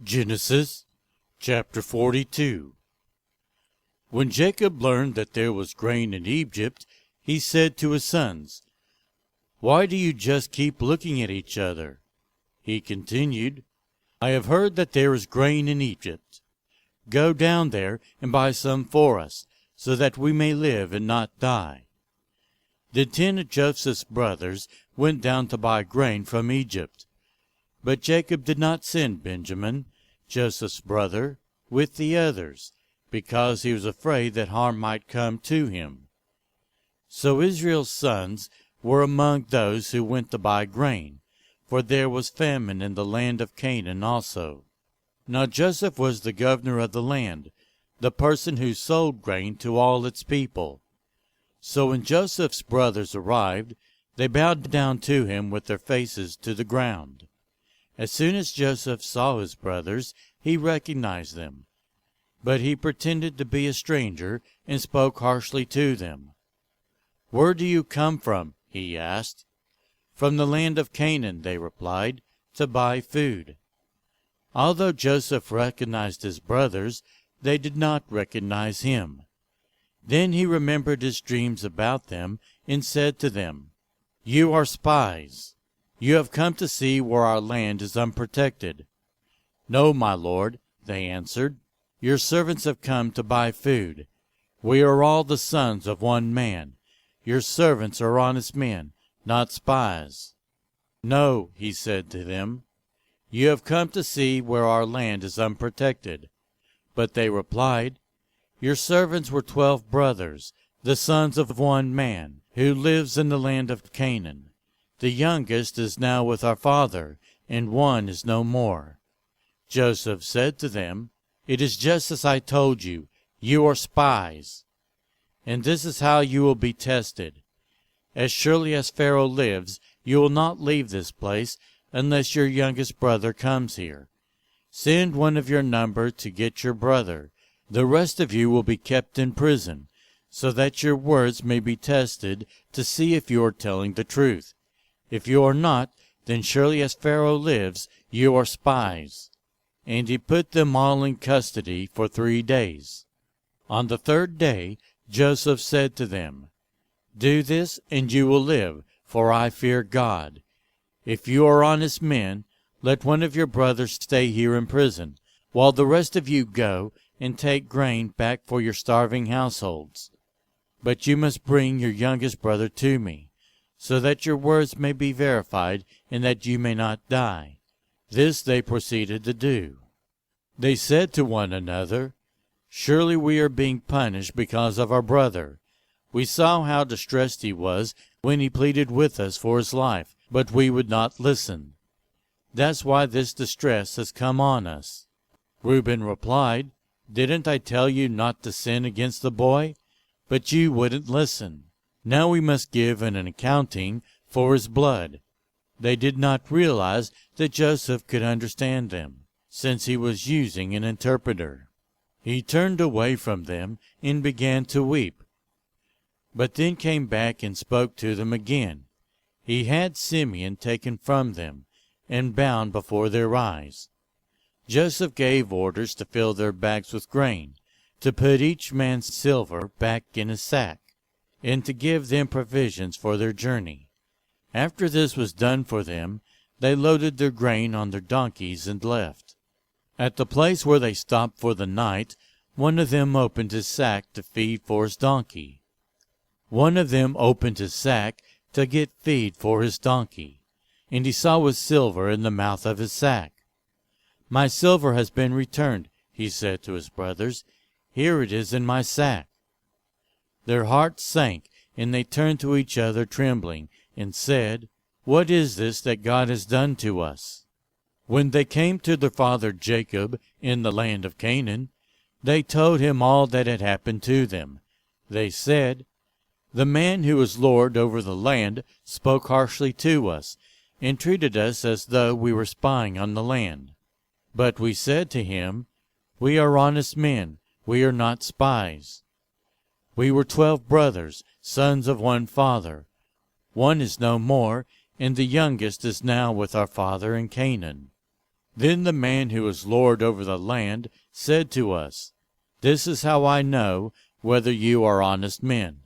Genesis chapter 42. When Jacob learned that there was grain in Egypt, he said to his sons, "Why do you just keep looking at each other?" He continued, "I have heard that there is grain in Egypt. Go down there and buy some for us, so that we may live and not die." Then 10 of Joseph's brothers went down to buy grain from Egypt. But Jacob did not send Benjamin, Joseph's brother, with the others, because he was afraid that harm might come to him. So Israel's sons were among those who went to buy grain, for there was famine in the land of Canaan also. Now Joseph was the governor of the land, the person who sold grain to all its people. So when Joseph's brothers arrived, they bowed down to him with their faces to the ground. As soon as Joseph saw his brothers, he recognized them. But he pretended to be a stranger and spoke harshly to them. "Where do you come from?" he asked. "From the land of Canaan," they replied, "to buy food." Although Joseph recognized his brothers, they did not recognize him. Then he remembered his dreams about them and said to them, "You are spies. You have come to see where our land is unprotected." "No, my lord," they answered. "Your servants have come to buy food. We are all the sons of one man. Your servants are honest men, not spies." "No," he said to them. "You have come to see where our land is unprotected." But they replied, "Your servants were 12 brothers, the sons of one man, who lives in the land of Canaan. The youngest is now with our father, and one is no more." Joseph said to them, "It is just as I told you. You are spies. And this is how you will be tested. As surely as Pharaoh lives, you will not leave this place unless your youngest brother comes here. Send one of your number to get your brother. The rest of you will be kept in prison, so that your words may be tested to see if you are telling the truth. If you are not, then surely as Pharaoh lives, you are spies." And he put them all in custody for 3 days. On the 3rd day Joseph said to them, "Do this, and you will live, for I fear God. If you are honest men, let one of your brothers stay here in prison, while the rest of you go and take grain back for your starving households. But you must bring your youngest brother to me, so that your words may be verified and that you may not die." This they proceeded to do. They said to one another, "Surely we are being punished because of our brother. We saw how distressed he was when he pleaded with us for his life, but we would not listen. That's why this distress has come on us." Reuben replied, "Didn't I tell you not to sin against the boy? But you wouldn't listen. Now we must give an accounting for his blood." They did not realize that Joseph could understand them, since he was using an interpreter. He turned away from them and began to weep, but then came back and spoke to them again. He had Simeon taken from them and bound before their eyes. Joseph gave orders to fill their bags with grain, to put each man's silver back in his sack, and to give them provisions for their journey. After this was done for them, they loaded their grain on their donkeys and left. At the place where they stopped for the night, one of them opened his sack to feed for his donkey. And he saw his silver in the mouth of his sack. "My silver has been returned," he said to his brothers. "Here it is in my sack." Their hearts sank, and they turned to each other trembling, and said, "What is this that God has done to us?" When they came to their father Jacob in the land of Canaan, they told him all that had happened to them. They said, "The man who is lord over the land spoke harshly to us, and treated us as though we were spying on the land. But we said to him, 'We are honest men, we are not spies. We were 12 brothers, sons of one father. One is no more, and the youngest is now with our father in Canaan.' Then the man who was lord over the land said to us, "This is how I know whether you are honest men.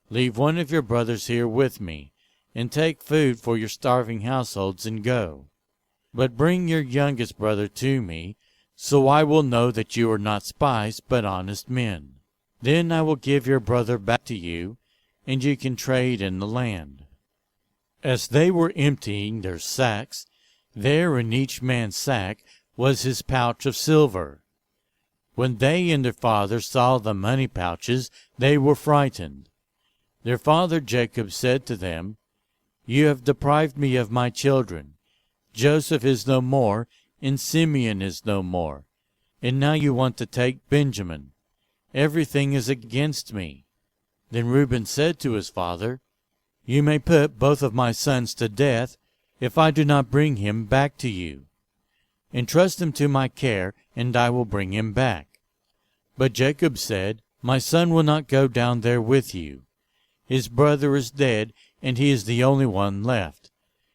Leave one of your brothers here with me, and take food for your starving households and go. But bring your youngest brother to me, so I will know that you are not spies but honest men. Then I will give your brother back to you, and you can trade in the land." As they were emptying their sacks, there in each man's sack was his pouch of silver. When they and their father saw the money pouches, they were frightened. Their father Jacob said to them, "You have deprived me of my children. Joseph is no more, and Simeon is no more. And now you want to take Benjamin. Everything is against me." Then Reuben said to his father, "You may put both of my sons to death if I do not bring him back to you. Entrust him to my care, and I will bring him back." But Jacob said, "My son will not go down there with you. His brother is dead, and he is the only one left.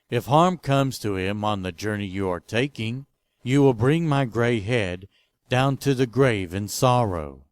If harm comes to him on the journey you are taking, you will bring my gray head down to the grave in sorrow."